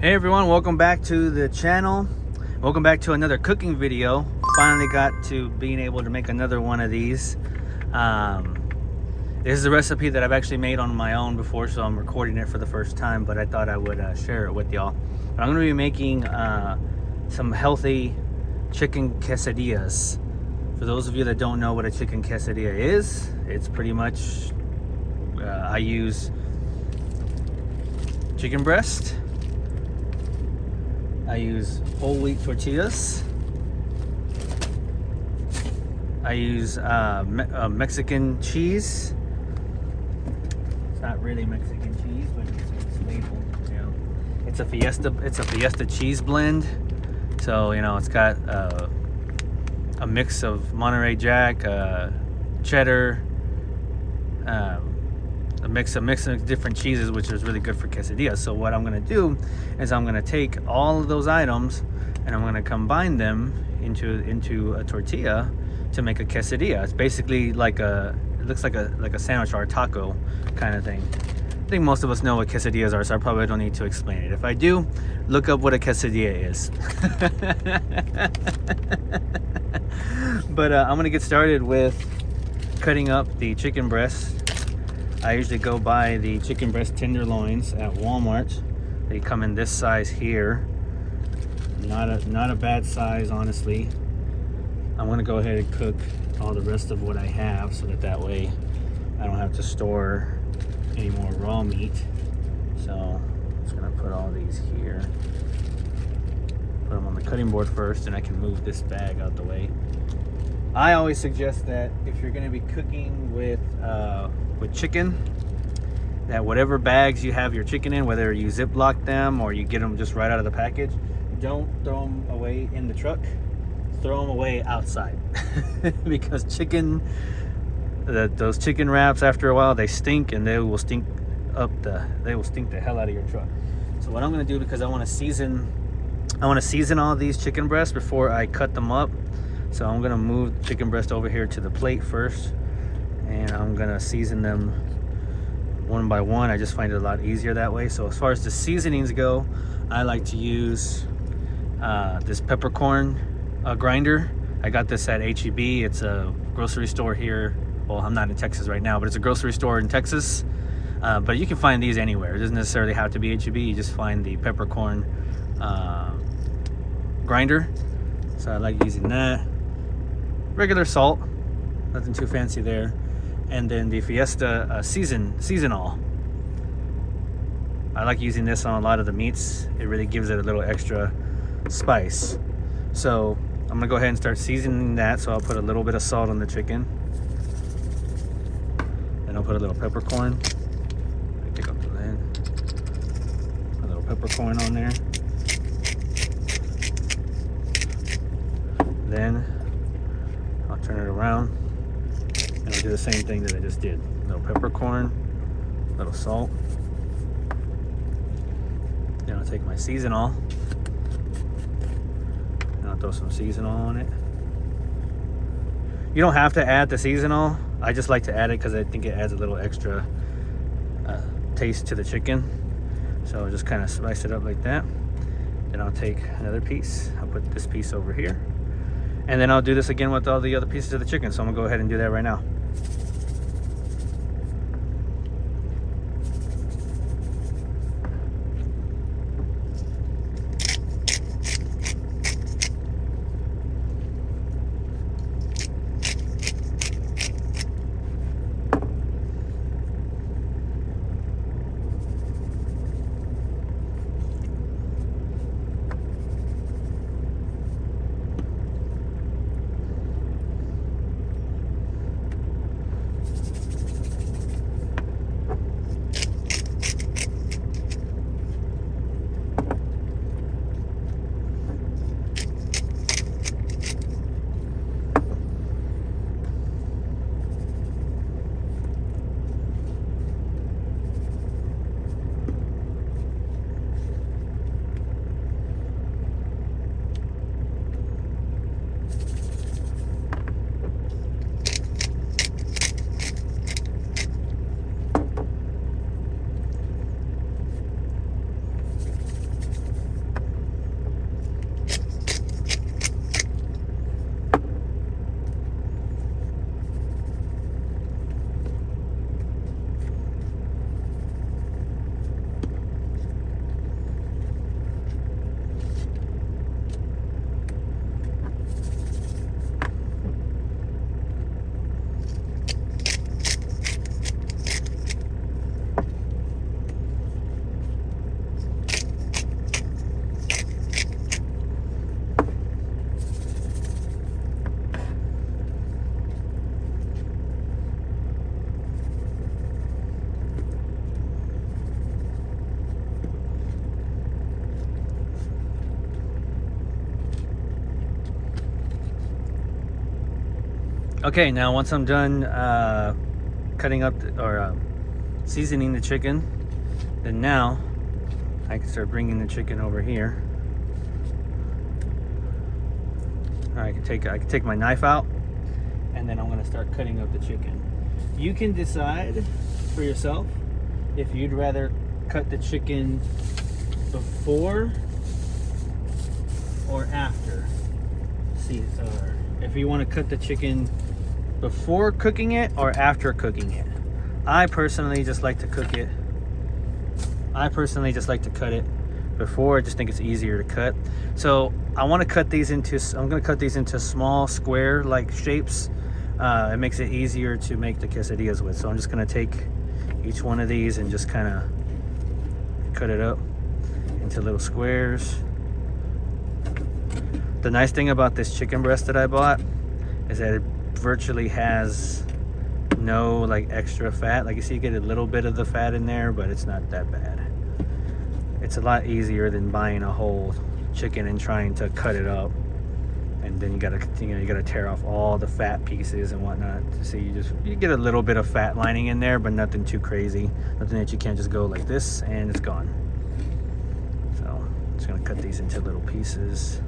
Hey everyone, welcome back to the channel. Welcome back to another cooking video. Finally got to being able to make another one of these. This is a recipe that I've actually made on my own before, so I'm recording it for the first time, but I thought I would share it with y'all. I'm going to be making some healthy chicken quesadillas. For those of you that don't know what a chicken quesadilla is, it's pretty much I use chicken breast. I use whole wheat tortillas. I use Mexican cheese. It's not really Mexican cheese, but it's labeled. You know, it's a Fiesta cheese blend. So you know, it's got a mix of Monterey Jack, cheddar, a mix of different cheeses, which is really good for quesadillas. So what I'm going to do is I'm going to take all of those items and I'm going to combine them into a tortilla to make a quesadilla. It's basically it looks like a sandwich or a taco kind of thing. I think most of us know what quesadillas are, so I probably don't need to explain it. If I do, look up what a quesadilla is. But I'm going to get started with cutting up the chicken breast. I usually go buy the chicken breast tenderloins at Walmart. They come in this size here. Not a bad size, honestly. I'm gonna go ahead and cook all the rest of what I have so that way I don't have to store any more raw meat. So I'm just gonna put all these here. Put them on the cutting board first, and I can move this bag out the way. I always suggest that if you're gonna be cooking with chicken, that whatever bags you have your chicken in, whether you Ziploc them or you get them just right out of the package, don't throw them away in the truck. Throw them away outside. Because those chicken wraps, after a while, they stink, and they will stink the hell out of your truck. So what I'm gonna do, because I want to season all these chicken breasts before I cut them up. So I'm gonna move the chicken breast over here to the plate first, and I'm gonna season them one by one. I just find it a lot easier that way. So as far as the seasonings go, I like to use this peppercorn grinder. I got this at HEB. It's a grocery store here. Well, I'm not in Texas right now, but it's a grocery store in Texas. But you can find these anywhere. It doesn't necessarily have to be HEB. You just find the peppercorn grinder. So I like using that. Regular salt, nothing too fancy there. And then the Fiesta seasonal. I like using this on a lot of the meats. It really gives it a little extra spice. So I'm gonna go ahead and start seasoning that. So I'll put a little bit of salt on the chicken. Then I'll put a little peppercorn. Pick up the lid. A little peppercorn on there. Then I'll turn it around and I'll do the same thing that I just did. A little peppercorn, a little salt. Then I'll take my seasonal and I'll throw some seasonal on it. You don't have to add the seasonal. I just like to add it because I think it adds a little extra taste to the chicken. So I'll just kind of slice it up like that. Then I'll take another piece. I'll put this piece over here. And then I'll do this again with all the other pieces of the chicken. So I'm gonna go ahead and do that right now. Okay, now once I'm done cutting up or seasoning the chicken, then now I can start bringing the chicken over here. I can take my knife out, and then I'm gonna start cutting up the chicken. You can decide for yourself if you'd rather cut the chicken before or after. If you want to cut the chicken before cooking it or after cooking it. I personally just like to cook it. I personally just like to cut it before. I just think it's easier to cut. So I want to cut these into, I'm going to cut these into small square like shapes. It makes it easier to make the quesadillas with. So I'm just going to take each one of these and just kind of cut it up into little squares. The nice thing about this chicken breast that I bought is that it virtually has no like extra fat. Like you see, you get a little bit of the fat in there, but it's not that bad. It's a lot easier than buying a whole chicken and trying to cut it up, and then you gotta tear off all the fat pieces and whatnot. So you get a little bit of fat lining in there, but nothing too crazy. Nothing that you can't just go like this and it's gone. So I'm just gonna cut these into little pieces.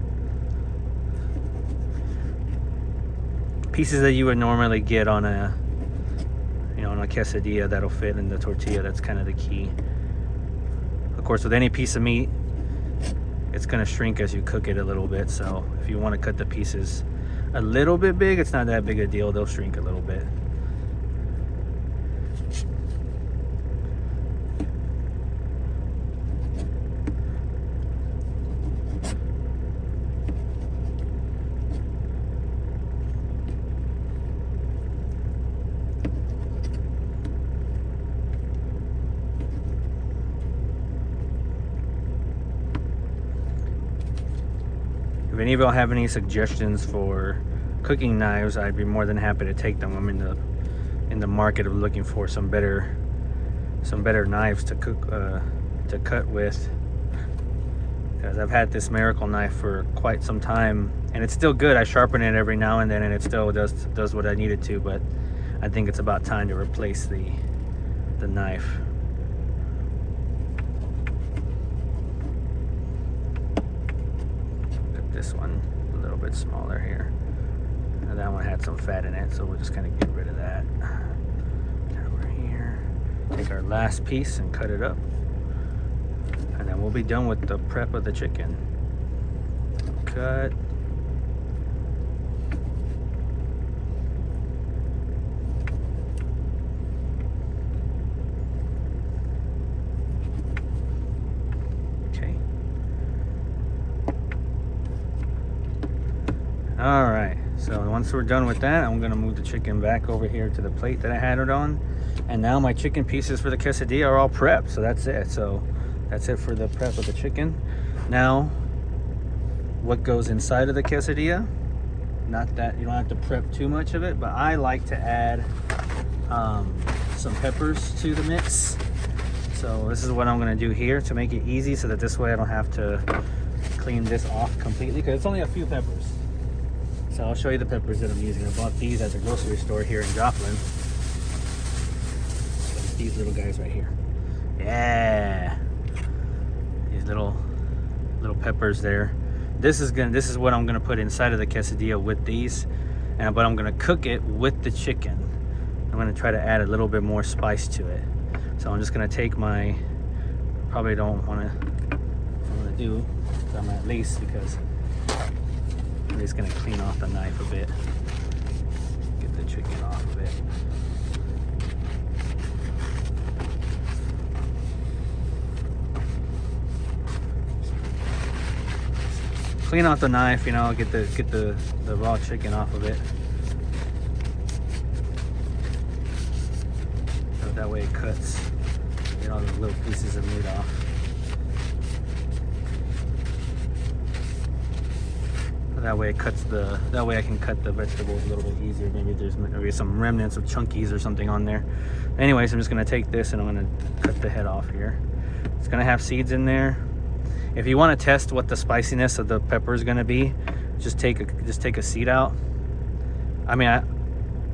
Pieces that you would normally get on a quesadilla that'll fit in the tortilla. That's kind of the key. Of course, with any piece of meat, it's going to shrink as you cook it a little bit. So if you want to cut the pieces a little bit big, it's not that big a deal. They'll shrink a little bit. If any of y'all have any suggestions for cooking knives, I'd be more than happy to take them. I'm in the market of looking for some better knives to cook to cut with, because I've had this Miracle knife for quite some time and it's still good. I sharpen it every now and then and it still does what I need it to, but I think it's about time to replace the knife. This one a little bit smaller here. And that one had some fat in it, so we'll just kind of get rid of that. Over here, take our last piece and cut it up, and then we'll be done with the prep of the chicken. Cut. All right, so once we're done with that, I'm gonna move the chicken back over here to the plate that I had it on. And now my chicken pieces for the quesadilla are all prepped, so that's it. So that's it for the prep of the chicken. Now, what goes inside of the quesadilla? Not that you don't have to prep too much of it, but I like to add some peppers to the mix. So this is what I'm gonna do here to make it easy, so that this way I don't have to clean this off completely, because it's only a few peppers. So I'll show you the peppers that I'm using. I bought these at the grocery store here in Joplin. So it's these little guys right here. Yeah, these little peppers there. This is what I'm gonna put inside of the quesadilla with these, but I'm gonna cook it with the chicken. I'm gonna try to add a little bit more spice to it. So I'm just gonna take my, probably don't wanna do some at least, because I'm just gonna clean off the knife a bit. Get the chicken off of it. Clean off the knife, get the raw chicken off of it. So that way it cuts. Get all the little pieces of meat off. That way it cuts that way I can cut the vegetables a little bit easier. Maybe there's some remnants of chunkies or something on there. Anyways, I'm just gonna take this and I'm gonna cut the head off here. It's gonna have seeds in there. If you want to test what the spiciness of the pepper is gonna be, just take a seed out. I mean,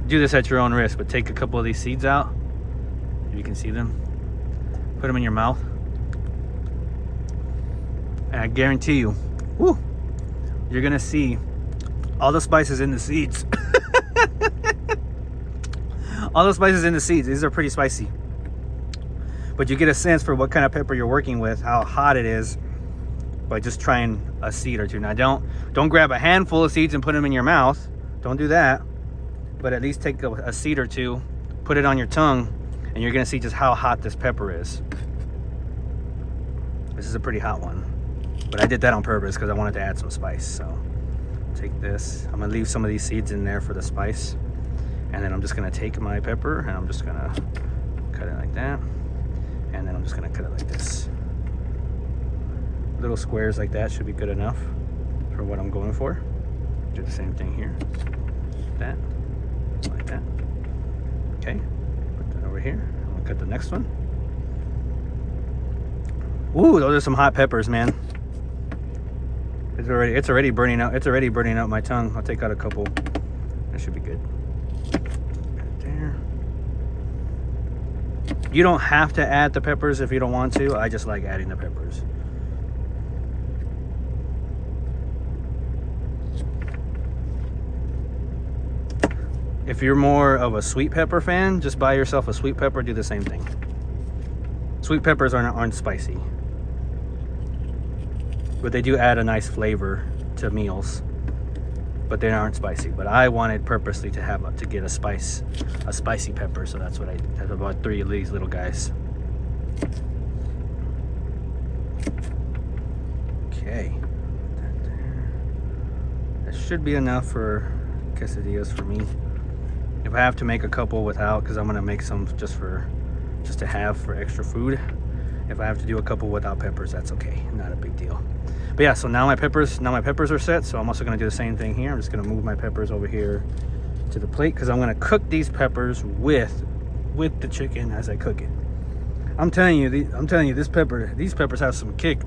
do this at your own risk, but take a couple of these seeds out. If you can see them, put them in your mouth, and I guarantee you, woo, you're gonna see all the spices in the seeds. All the spices in the seeds. These are pretty spicy, but you get a sense for what kind of pepper you're working with, how hot it is, by just trying a seed or two. Now don't grab a handful of seeds and put them in your mouth. Don't do that. But at least take a seed or two, put it on your tongue, and you're gonna see just how hot this pepper is. This is a pretty hot one, but I did that on purpose because I wanted to add some spice. So take this. I'm gonna leave some of these seeds in there for the spice, and then I'm just gonna take my pepper and I'm just gonna cut it like that, and then I'm just gonna cut it like this. Little squares like that should be good enough for what I'm going for. Do the same thing here. That, like that. Okay, put that over here. I'm gonna cut the next one. Ooh, those are some hot peppers, man. It's already burning out. It's already burning out my tongue. I'll take out a couple. That should be good. Right there. You don't have to add the peppers if you don't want to. I just like adding the peppers. If you're more of a sweet pepper fan, just buy yourself a sweet pepper, do the same thing. Sweet peppers aren't spicy, but they do add a nice flavor to meals, but they aren't spicy. But I wanted purposely to get a spicy pepper, so that's what I have about 3 of these little guys. Okay, that there. That should be enough for quesadillas for me. If I have to make a couple without, because I'm gonna make some just to have for extra food. If I have to do a couple without peppers, that's okay, not a big deal. But yeah, so now my peppers are set. So I'm also gonna do the same thing here. I'm just gonna move my peppers over here to the plate because I'm gonna cook these peppers with the chicken as I cook it. I'm telling you, these peppers have some kick.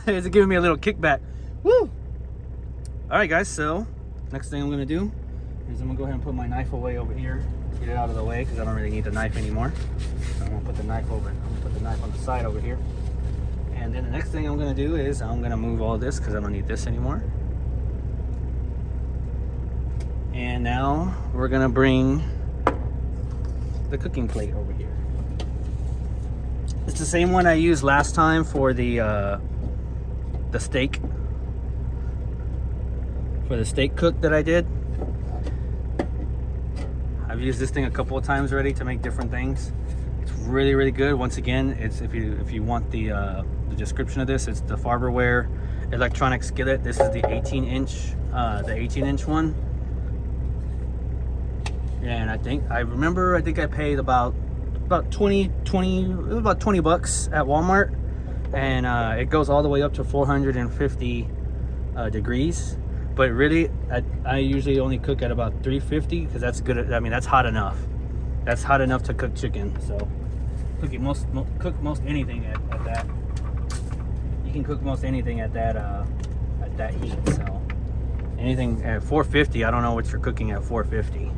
It's giving me a little kickback. Woo! All right, guys. So next thing I'm gonna do is I'm gonna go ahead and put my knife away over here, get it out of the way because I don't really need the knife anymore. So I'm gonna put the knife on the side over here. And then the next thing I'm gonna do is I'm gonna move all this because I don't need this anymore. And now we're gonna bring the cooking plate over here. It's the same one I used last time for the steak. For the steak cook that I did. I've used this thing a couple of times already to make different things. It's really, really good. Once again, it's if you want the description of this, it's the Farberware electronic skillet. This is the 18-inch one. And I think I paid about 20 bucks at Walmart, and it goes all the way up to 450 degrees. But really, I usually only cook at about 350 because that's good. I mean, that's hot enough. That's hot enough to cook chicken. So cook most anything at that. You can cook most anything at that heat. So anything at 450, I don't know what you're cooking at 450.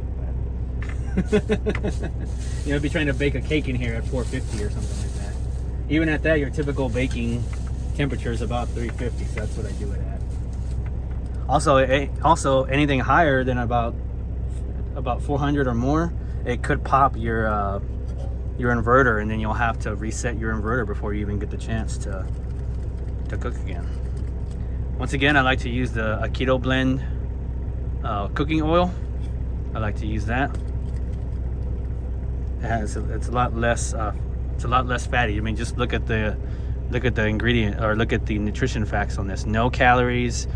You'll be trying to bake a cake in here at 450 or something like that. Even at that, your typical baking temperature is about 350. So that's what I do it at. Also anything higher than about 400 or more, it could pop your inverter, and then you'll have to reset your inverter before you even get the chance to cook again. Once again, I like to use the keto blend cooking oil. I like to use that. It's a lot less fatty. I mean, just look at the ingredient, or look at the nutrition facts on this. No calories.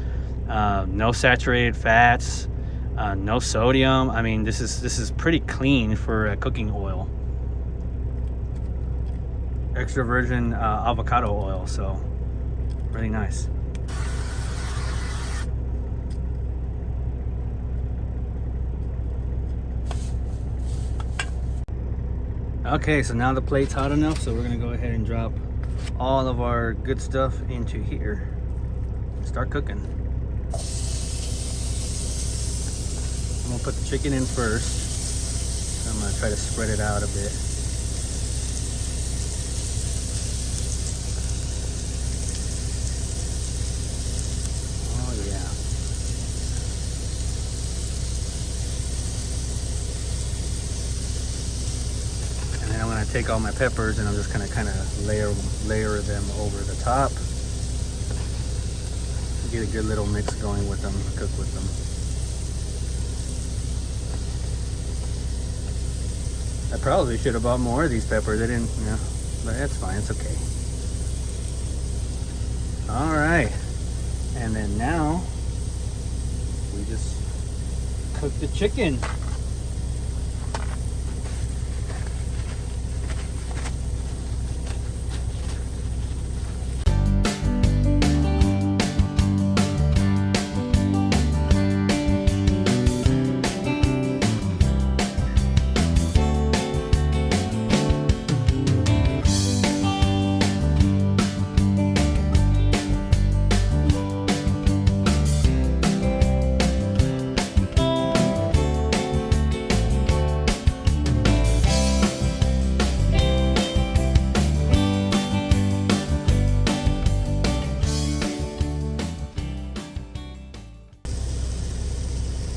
No saturated fats, no sodium. I mean, this is pretty clean for cooking oil. Extra virgin avocado oil, so really nice. Okay, so now the plate's hot enough, so we're gonna go ahead and drop all of our good stuff into here and start cooking. I'm gonna put the chicken in first. I'm gonna try to spread it out a bit. Oh yeah. And then I'm gonna take all my peppers and I'm just gonna kind of layer them over the top. Get a good little mix going with them, cook with them. I probably should have bought more of these peppers. I didn't, you know, but that's fine. It's okay. All right, and then now we just cook the chicken.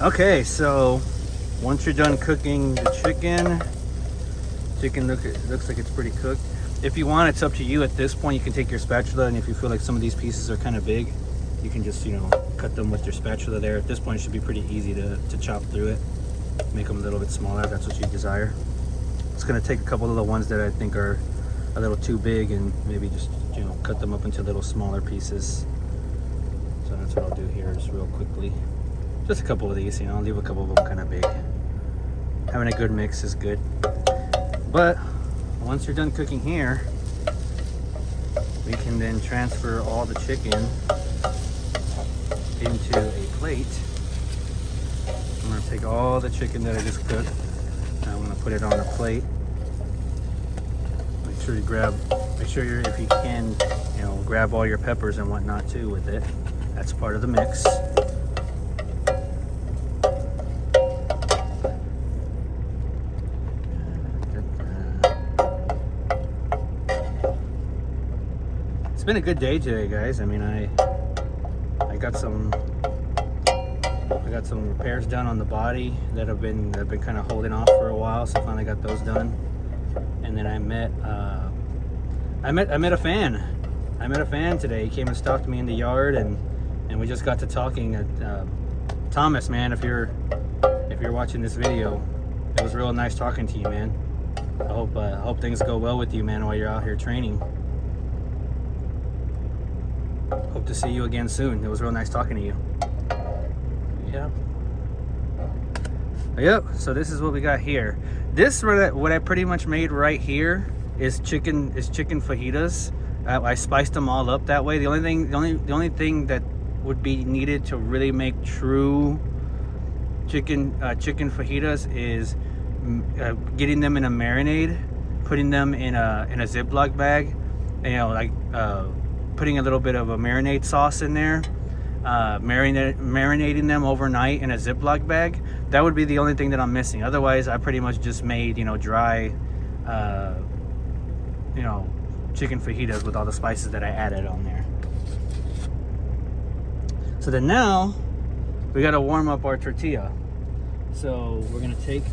Okay, so once you're done cooking the chicken looks like it's pretty cooked. If you want, it's up to you. At this point, you can take your spatula, and if you feel like some of these pieces are kind of big, you can just, you know, cut them with your spatula there. At this point, it should be pretty easy to chop through it. Make them a little bit smaller if that's what you desire. It's gonna take a couple of the ones that I think are a little too big and maybe just, you know, cut them up into little smaller pieces. So that's what I'll do here, just real quickly. Just a couple of these, you know, I'll leave a couple of them kind of big. Having a good mix is good. But once you're done cooking here, we can then transfer all the chicken into a plate. I'm gonna take all the chicken that I just cooked, and I'm gonna put it on a plate. Make sure you're, if you can, you know, grab all your peppers and whatnot too with it. That's part of the mix. It's been a good day today, guys. I mean, I got some repairs done on the body that I've been kind of holding off for a while, so I finally got those done. And then I met a fan. I met a fan today. He came and stalked me in the yard, and we just got to talking. Thomas, man, if you're watching this video, it was real nice talking to you, man. I hope things go well with you, man, while you're out here training. Hope to see you again soon. It was real nice talking to you. Yep. So this is what we got here. This, what I pretty much made right here is chicken fajitas. I spiced them all up that way. The only thing that would be needed to really make true chicken fajitas is getting them in a marinade, putting them in a Ziploc bag, you know, like putting a little bit of a marinade sauce in there, marinating them overnight in a Ziploc bag. That would be the only thing that I'm missing. Otherwise, I pretty much just made, you know, dry, you know, chicken fajitas with all the spices that I added on there. So then now we got to warm up our tortilla. So we're gonna take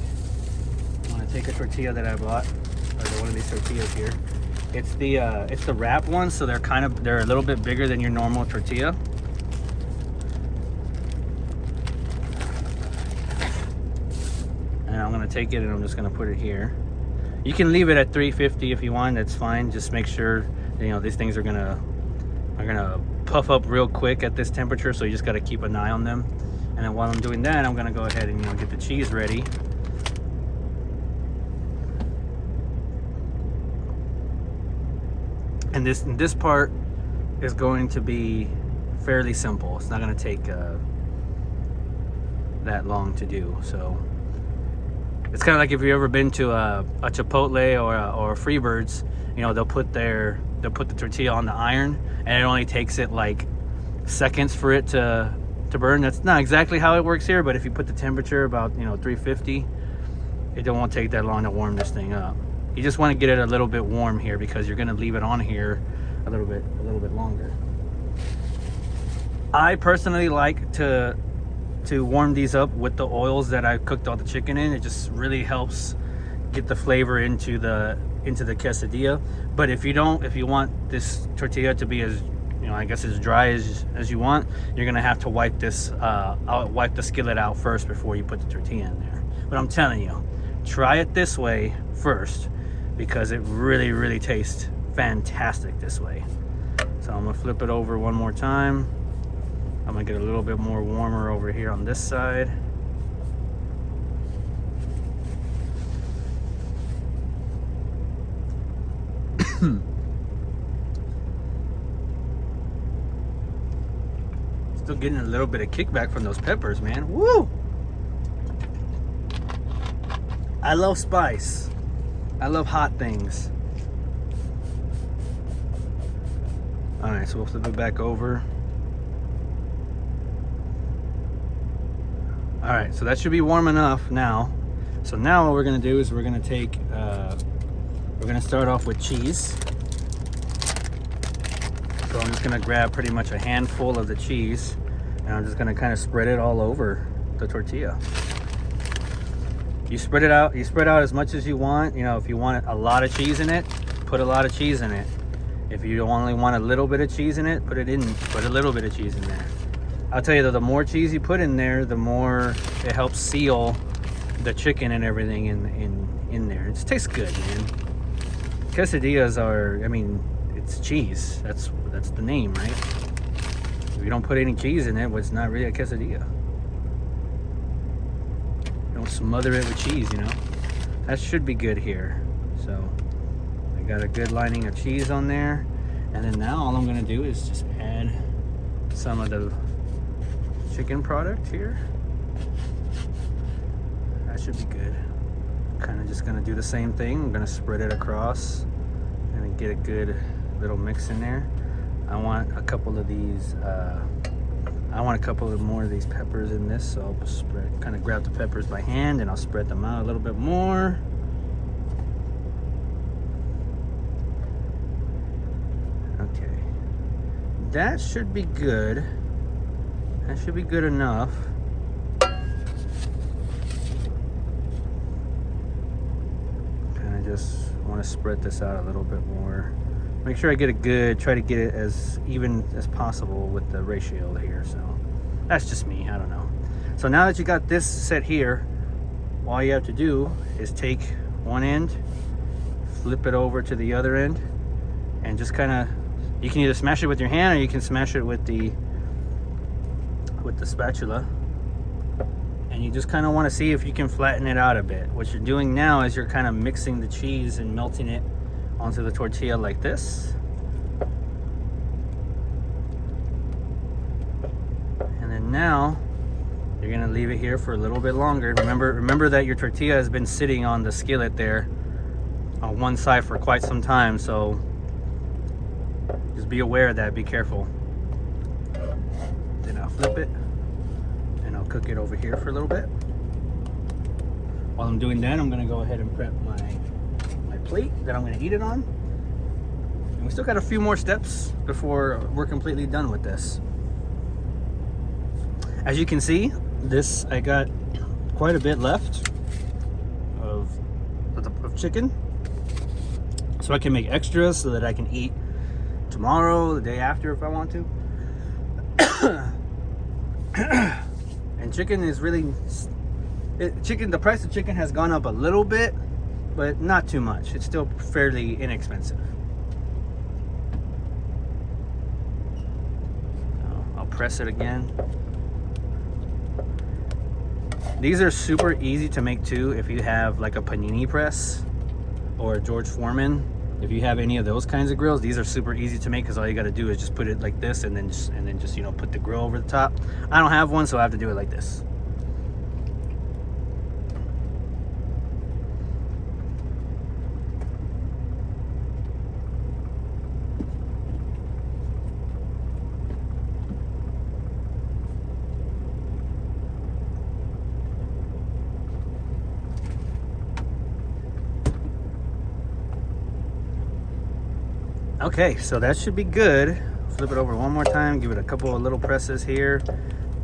a tortilla that I bought, or one of these tortillas here. It's the wrap one, so they're a little bit bigger than your normal tortilla. And I'm gonna take it and I'm just gonna put it here. You can leave it at 350 if you want. That's fine. Just make sure, you know, these things are gonna puff up real quick at this temperature, so you just got to keep an eye on them. And then while I'm doing that, I'm gonna go ahead and, you know, get the cheese ready. And this part is going to be fairly simple. It's not going to take that long to do. So it's kind of like if you've ever been to a Chipotle or a Freebirds, you know, they'll put the tortilla on the iron, and it only takes it like seconds for it to burn. That's not exactly how it works here, but if you put the temperature about, you know, 350, it won't take that long to warm this thing up. You just want to get it a little bit warm here because you're going to leave it on here a little bit longer. I personally like to warm these up with the oils that I cooked all the chicken in. It just really helps get the flavor into the quesadilla. But if you want this tortilla to be as, I guess as dry as you want, you're gonna have to wipe this wipe the skillet out first before you put the tortilla in there. But I'm telling you, try it this way first because it really tastes fantastic this way. So I'm gonna flip it over one more time. I'm gonna get a little bit more warmer over here on this side. Still getting a little bit of kickback from those peppers, man. Woo! I love spice. I love hot things. All right, so we'll flip it back over. All right, so that should be warm enough now. So now what we're gonna do is we're gonna take, we're gonna start off with cheese. So I'm just gonna grab pretty much a handful of the cheese and I'm just gonna kind of spread it all over the tortilla. You spread out as much as you want. If you want a lot of cheese in it, put a lot of cheese in it. If you only want a little bit of cheese in it, put a little bit of cheese in there. I'll tell you though, the more cheese you put in there, the more it helps seal the chicken and everything in there. It just tastes good, man. Quesadillas are, it's cheese. That's the name, right? If you don't put any cheese in it, well, it's not really a quesadilla. Don't smother it with cheese, That should be good here. So I got a good lining of cheese on there. And then now all I'm gonna do is just add some of the chicken product here. That should be good. Kind of just gonna do the same thing. I'm gonna spread it across and get a good little mix in there. I want a couple of these, more of these peppers in this, so I'll kind of grab the peppers by hand and I'll spread them out a little bit more. Okay, that should be good. That should be good enough. Kind of just want to spread this out a little bit more. Make sure I try to get it as even as possible with the ratio here. So that's just me, I don't know. So now that you got this set here, all you have to do is take one end, flip it over to the other end, and just kind of, you can either smash it with your hand or you can smash it with the spatula. And you just kind of want to see if you can flatten it out a bit. What you're doing now is you're kind of mixing the cheese and melting it onto the tortilla like this. And then now you're gonna leave it here for a little bit longer. Remember that your tortilla has been sitting on the skillet there on one side for quite some time, so just be aware of that, be careful. Then I'll flip it and I'll cook it over here for a little bit. While I'm doing that, I'm gonna go ahead and prep my plate that I'm gonna eat it on. And we still got a few more steps before we're completely done with this. As you can see, I got quite a bit left of chicken. So I can make extras so that I can eat tomorrow, the day after if I want to. And chicken is really, the price of chicken has gone up a little bit, but not too much. It's still fairly inexpensive. I'll press it again. These are super easy to make too if you have like a panini press or a George Foreman. If you have any of those kinds of grills, these are super easy to make because all you got to do is just put it like this and then just put the grill over the top. I don't have one, so I have to do it like this. Okay, so that should be good. Flip it over one more time, give it a couple of little presses here,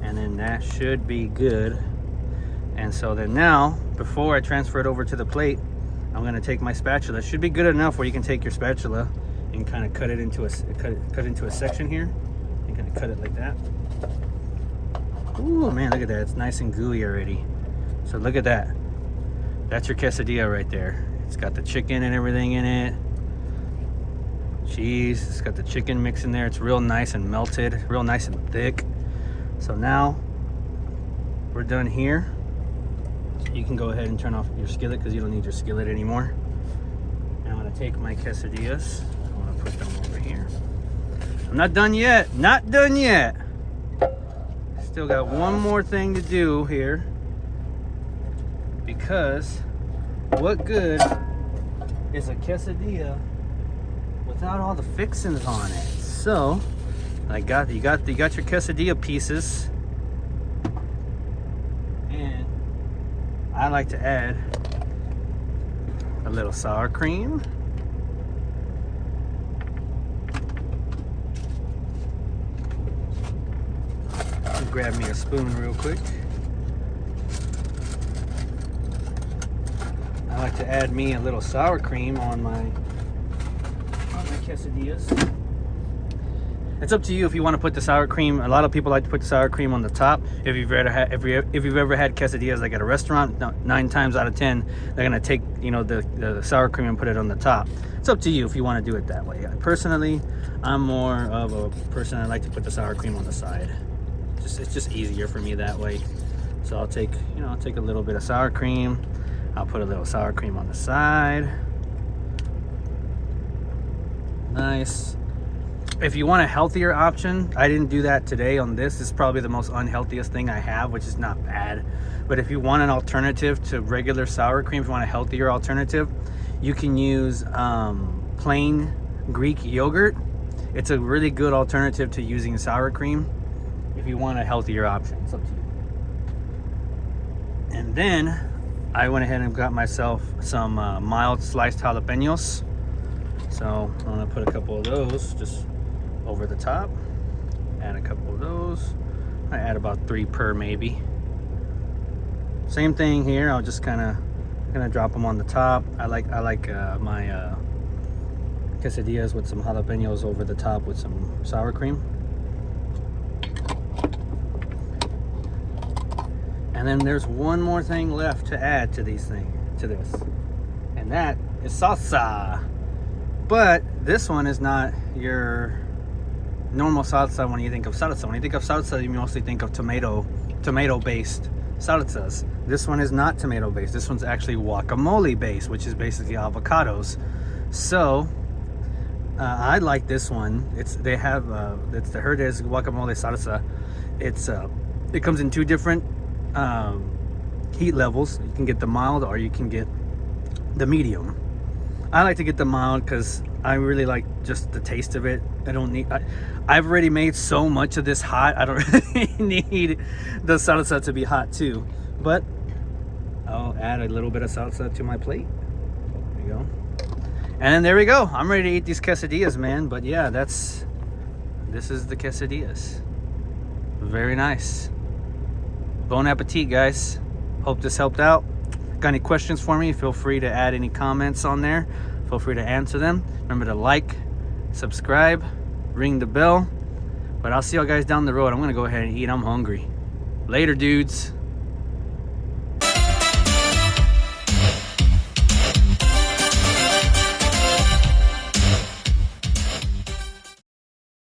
and then that should be good. And so then now, before I transfer it over to the plate, I'm gonna take my spatula. It should be good enough where you can take your spatula and kind of cut it into a section here, and kind of cut it like that. Ooh, man, look at that. It's nice and gooey already. So look at that. That's your quesadilla right there. It's got the chicken and everything in it. Cheese, it's got the chicken mix in there. It's real nice and melted, real nice and thick. So now we're done here. You can go ahead and turn off your skillet because you don't need your skillet anymore. And I'm gonna take my quesadillas. I'm gonna put them over here. I'm not done yet, not done yet. Still got one more thing to do here, because what good is a quesadilla without all the fixings on it? So you got your quesadilla pieces, and I like to add a little sour cream. Grab me a spoon real quick. I like to add me a little sour cream on my quesadillas. It's up to you if you want to put the sour cream. A lot of people like to put the sour cream on the top. If you've ever had quesadillas like at a restaurant, 9 times out of 10 they're gonna take the sour cream and put it on the top. It's up to you if you want to do it that way. Personally, I'm more of a person that like to put the sour cream on the side. It's just easier for me that way. So I'll take a little bit of sour cream. I'll put a little sour cream on the side. Nice. If you want a healthier option, I didn't do that today on this. This is probably the most unhealthiest thing I have, which is not bad. But if you want an alternative to regular sour cream, if you want a healthier alternative, you can use plain Greek yogurt. It's a really good alternative to using sour cream if you want a healthier option. It's up to you. And then I went ahead and got myself some mild sliced jalapenos. So I'm gonna put a couple of those just over the top. Add a couple of those. I add about 3 per maybe. Same thing here. I'll just gonna drop them on the top. I like my quesadillas with some jalapenos over the top with some sour cream. And then there's one more thing left to add to this, and that is salsa. But this one is not your normal salsa. When you think of salsa, you mostly think of tomato-based salsas. This one is not tomato-based. This one's actually guacamole-based, which is basically avocados. So I like this one. It's the Herdez guacamole salsa. It comes in 2 different heat levels. You can get the mild or you can get the medium. I like to get the mild because I really like just the taste of it. I've already made so much of this hot. I don't really need the salsa to be hot too. But I'll add a little bit of salsa to my plate. There you go. And then there we go. I'm ready to eat these quesadillas, man. But yeah, this is the quesadillas. Very nice. Bon appetit, guys. Hope this helped out. Got any questions for me? Feel free to add any comments on there. Feel free to answer them. Remember to like, subscribe, ring the bell. But I'll see y'all guys down the road. I'm gonna go ahead and eat. I'm hungry. Later, dudes.